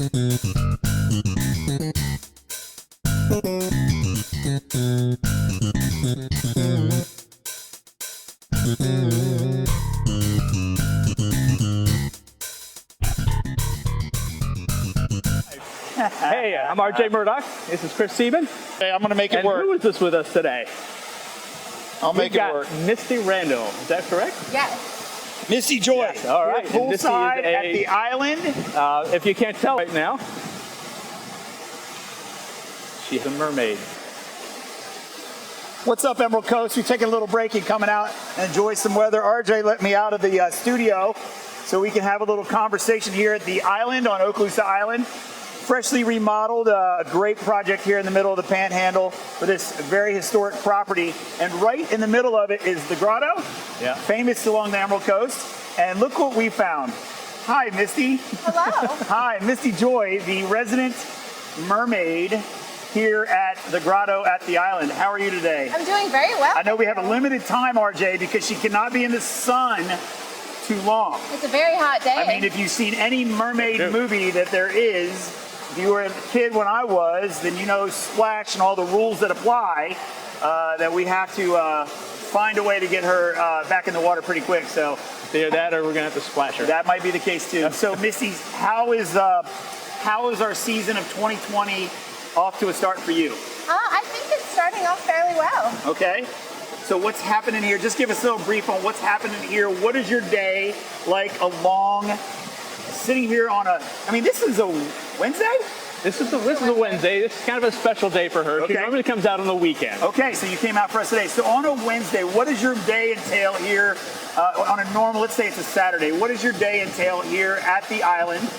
Hey, I'm RJ Murdoch. This is Chris Sieben. Hey, I'm going to make it work. Who is this with us today? I'll make it work. Misty Randall. Is that correct? Yes. Misty Joy. Yes. All right. Poolside at the island. If you can't tell right now, she's a mermaid. What's up, Emerald Coast? We're taking a little break and coming out and enjoy some weather. RJ let me out of the studio so we can have a little conversation here at the island on Okaloosa Island. Freshly remodeled, a great project here in the middle of the Panhandle for this very historic property. And right in the middle of it is the grotto, famous along the Emerald Coast. And look what we found. Hi, Misty. Hello. Hi, Misty Joy, the resident mermaid here at the grotto at the island. How are you today? I'm doing very well. I know we have a limited time, RJ, because she cannot be in the sun too long. It's a very hot day. I mean, if you've seen any mermaid movie that there is, if you were a kid when I was, then you know Splash and all the rules that apply, that we have to find a way to get her back in the water pretty quick. So Either that or we're going to have to splash her. That might be the case too. So Misty, how is our season of 2020 off to a start for you? I think it's starting off fairly well. Okay. So what's happening here? Just give us a little brief on what's happening here. What is your day like along sitting here on this is a Wednesday? This is a Wednesday. This is kind of a special day for her. Okay. She normally comes out on the weekend. Okay, so you came out for us today. So on a Wednesday, what does your day entail here on a normal, let's say it's a Saturday, what does your day entail here at the island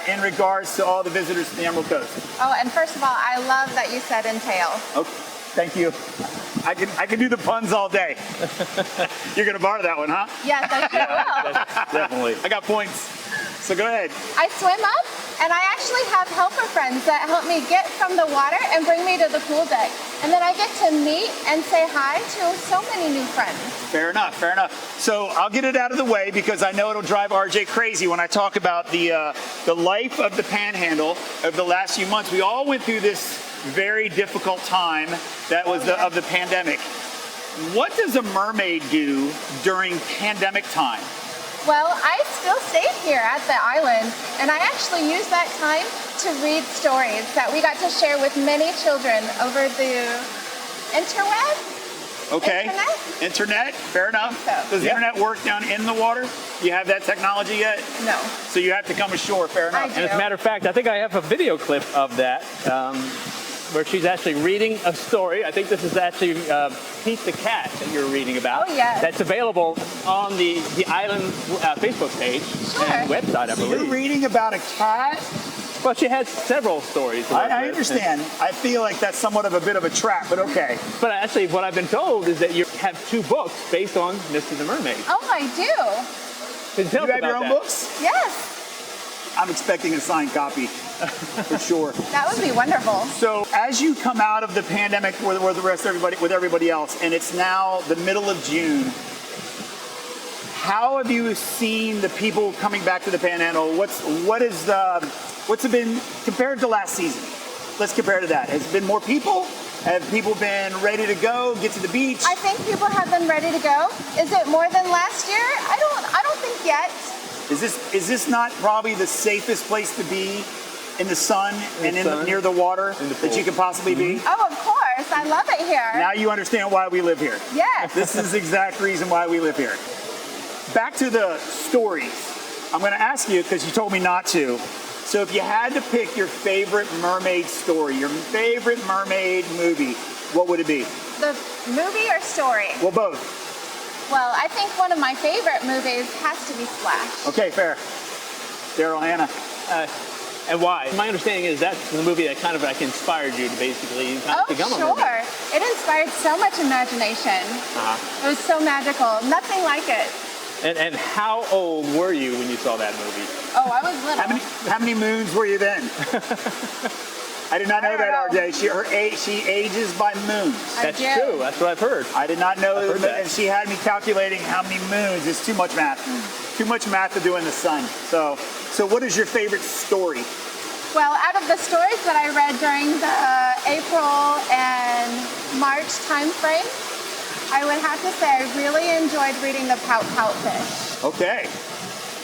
in regards to all the visitors to the Emerald Coast? Oh, and first of all, I love that you said entail. Okay, thank you. I can do the puns all day. You're going to borrow that one, huh? Yes, I sure will. Definitely. I got points. So go ahead. I swim up, and I actually have helper friends that help me get from the water and bring me to the pool deck. And then I get to meet and say hi to so many new friends. Fair enough, fair enough. So I'll get it out of the way because I know it'll drive RJ crazy when I talk about the life of the Panhandle of the last few months. We all went through this very difficult time that was of the pandemic. What does a mermaid do during pandemic time? Well, I still stayed here at the island, and I actually used that time to read stories that we got to share with many children over the interweb. Okay. Internet? Fair enough. So. Does the internet work down in the water? You have that technology yet? No. So you have to come ashore, fair enough. And as a matter of fact, I think I have a video clip of that where she's actually reading a story. I think this is actually Pete the Cat that you're reading about. Oh, yes. That's available on the island Facebook page and website, I believe. You're reading about a cat? Well, she has several stories. I understand. I feel like that's somewhat of a bit of a trap, but okay. But actually, what I've been told is that you have 2 books based on Misty the Mermaid. Oh, I do. You have your own books? Yes. I'm expecting a signed copy, for sure. That would be wonderful. So as you come out of the pandemic with everybody else, and it's now the middle of June, how have you seen the people coming back to the Panhandle? What's it been compared to last season? Let's compare to that. Has it been more people? Have people been ready to go, get to the beach? I think people have been ready to go. Is it more than last year? I don't think yet. Is this not probably the safest place to be in the sun and near the water that you could possibly be? Oh, of course. I love it here. Now you understand why we live here. Yes. This is the exact reason why we live here. Back to the stories. I'm going to ask you because you told me not to. So if you had to pick your favorite mermaid story, your favorite mermaid movie, what would it be? The movie or story? Well, both. Well, I think one of my favorite movies has to be Splash. Okay, fair. Daryl, Hannah. And why? My understanding is that's the movie that kind of inspired you to basically become a mermaid. Sure. It inspired so much imagination. It was so magical. Nothing like it. And how old were you when you saw that movie? Oh, I was little. How many moons were you then? I did not know that, RJ. She ages by moons. That's true. That's what I've heard. I did not know that. And she had me calculating how many moons. It's too much math. Too much math to do in the sun. So what is your favorite story? Well, out of the stories that I read during the April and March time frame, I would have to say I really enjoyed reading the Pout Pout Fish. Okay.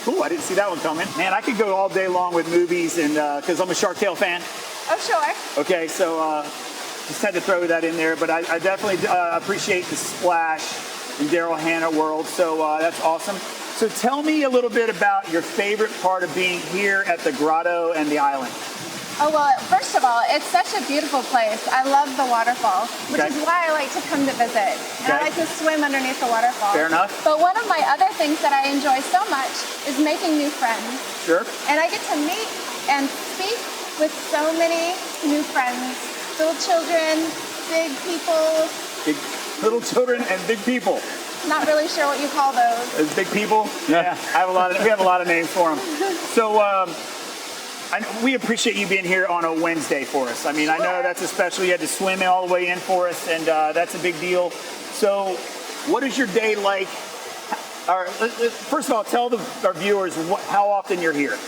Cool, I didn't see that one coming. Man, I could go all day long with movies, and because I'm a Shark Tale fan. Oh, sure. Okay, so just had to throw that in there, but I definitely appreciate the Splash and Daryl Hannah world, so that's awesome. So tell me a little bit about your favorite part of being here at the grotto and the island. Oh, well, first of all, it's such a beautiful place. I love the waterfall, which is why I like to come to visit. And I like to swim underneath the waterfall. Fair enough. But one of my other things that I enjoy so much is making new friends. Sure. And I get to meet and speak with so many new friends. Little children, big people. Little children and big people. Not really sure what you call those. As big people? Yeah. We have a lot of names for them. So we appreciate you being here on a Wednesday for us. I mean, I know that's a special. You had to swim all the way in for us, and that's a big deal. So what is your day like? First of all, tell our viewers how often you're here.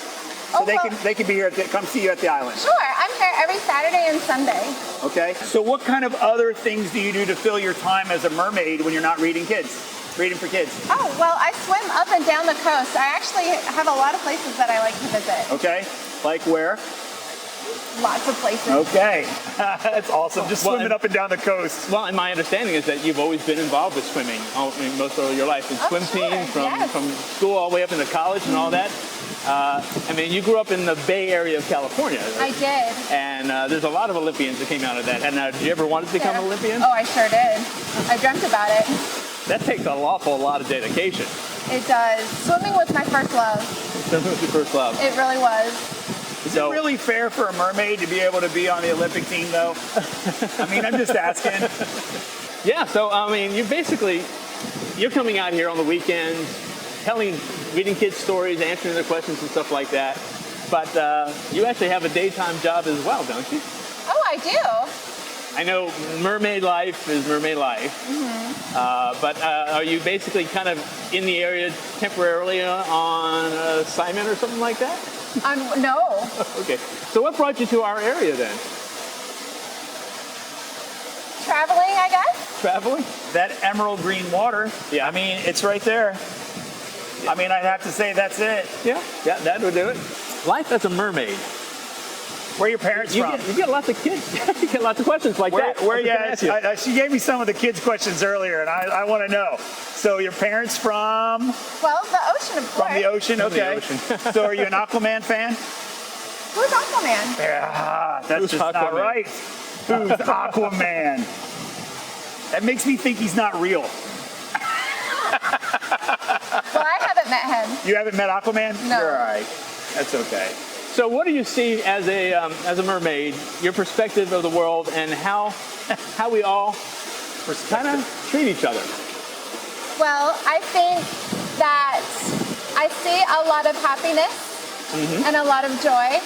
So they can be here, come see you at the island. Sure, I'm here every Saturday and Sunday. Okay. So what kind of other things do you do to fill your time as a mermaid when you're not reading for kids? Oh, well, I swim up and down the coast. I actually have a lot of places that I like to visit. Okay. Like where? Lots of places. Okay. That's awesome. Just swimming up and down the coast. Well, and my understanding is that you've always been involved with swimming most of your life. And swim team from school all the way up into college and all that. I mean, you grew up in the Bay Area of California. I did. And there's a lot of Olympians that came out of that. And did you ever want to become an Olympian? Oh, I sure did. I dreamt about it. That takes an awful lot of dedication. It does. Swimming was my first love. Swimming was your first love. It really was. Is it really fair for a mermaid to be able to be on the Olympic team, though? I mean, I'm just asking. Yeah, so, I mean, you're coming out here on the weekends, reading kids stories, answering their questions and stuff like that. But you actually have a daytime job as well, don't you? Oh, I do. I know mermaid life is mermaid life. Mm-hmm. But are you basically kind of in the area temporarily on assignment or something like that? No. Okay. So what brought you to our area then? Traveling, I guess. Traveling? That emerald green water. Yeah. I mean, it's right there. I mean, I'd have to say that's it. Yeah, that would do it. Life as a mermaid. Where are your parents from? You get lots of kids. You get lots of questions like that. She gave me some of the kids' questions earlier, and I want to know. So your parents from? Well, the ocean, of course. From the ocean, okay. The ocean. So are you an Aquaman fan? Who's Aquaman? Yeah, that's Who's just Aquaman? not right. Who's Aquaman? That makes me think he's not real. Well, I haven't met him. You haven't met Aquaman? No. You're all right. That's okay. So what do you see as a mermaid, your perspective of the world, and how we all kind of treat each other? Well, I think that I see a lot of happiness and a lot of joy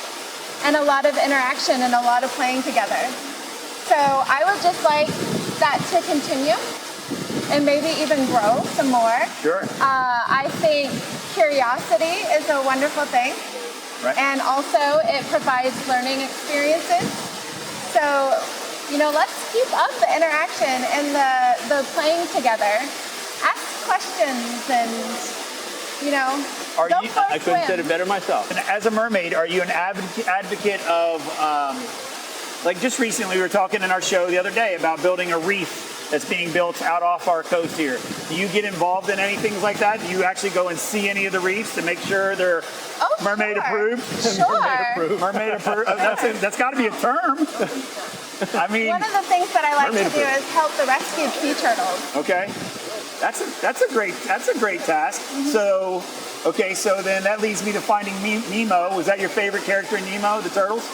and a lot of interaction and a lot of playing together. So I would just like that to continue and maybe even grow some more. Sure. I think curiosity is a wonderful thing. Right. And also it provides learning experiences. So, let's keep up the interaction and the playing together. Ask questions and, go for a I couldn't swim. said it better myself. And as a mermaid, are you an advocate of, like just recently we were talking in our show the other day about building a reef that's being built out off our coast here. Do you get involved in anything like that? Do you actually go and see any of the reefs to make sure they're mermaid approved? Sure. Mermaid approved. That's got to be a term. I mean, one of the things that I like to do is help the rescued sea turtles. Okay, that's a great task. So then that leads me to finding Nemo. Was that your favorite character in Nemo, the turtles?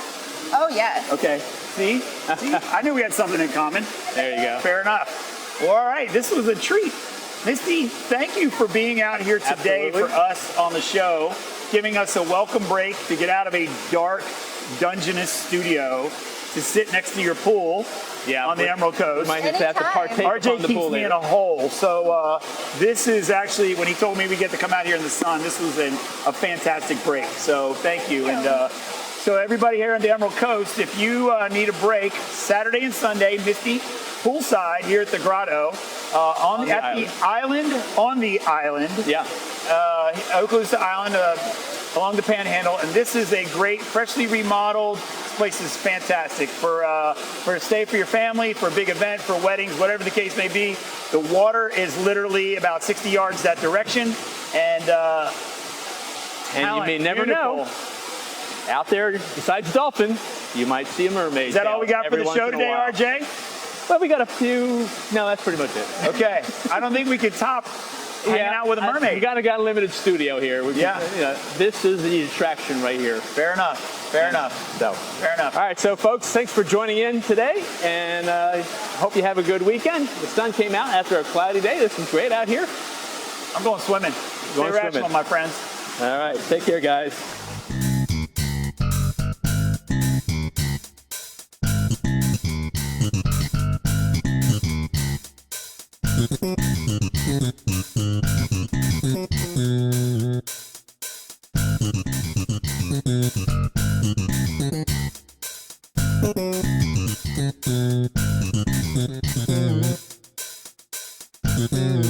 Oh yes. Okay. See, I knew we had something in common. There you go. Fair enough. Well, all right, this was a treat. Misty, thank you for being out here today Absolutely. for us on the show, giving us a welcome break to get out of a dark, dungeness studio to sit next to your pool on the Emerald Coast. Might just have to partake RJ upon the keeps pool me later. in a hole. So this is actually, when he told me we get to come out here in the sun, this was a fantastic break. So thank you. And So everybody here on the Emerald Coast, if you need a break, Saturday and Sunday, Misty, poolside here at the Grotto, on the island. Yeah. Okaloosa Island, along the Panhandle, and this is a great, freshly remodeled. This place is fantastic for a stay for your family, for a big event, for weddings, whatever the case may be. The water is literally about 60 yards that direction, and you may never know. Out there, besides dolphin, you might see a mermaid. Is that all we got for the show today, RJ? Well, we got a few. No, that's pretty much it. Okay. I don't think we could top hanging out with a mermaid. We got a limited studio here. This is the attraction right here. Fair enough. Fair enough. All right, so folks, thanks for joining in today, and hope you have a good weekend. The sun came out after a cloudy day. This is great out here. I'm going swimming. Stay rational, my friends. All right, take care, guys. Mm-hmm.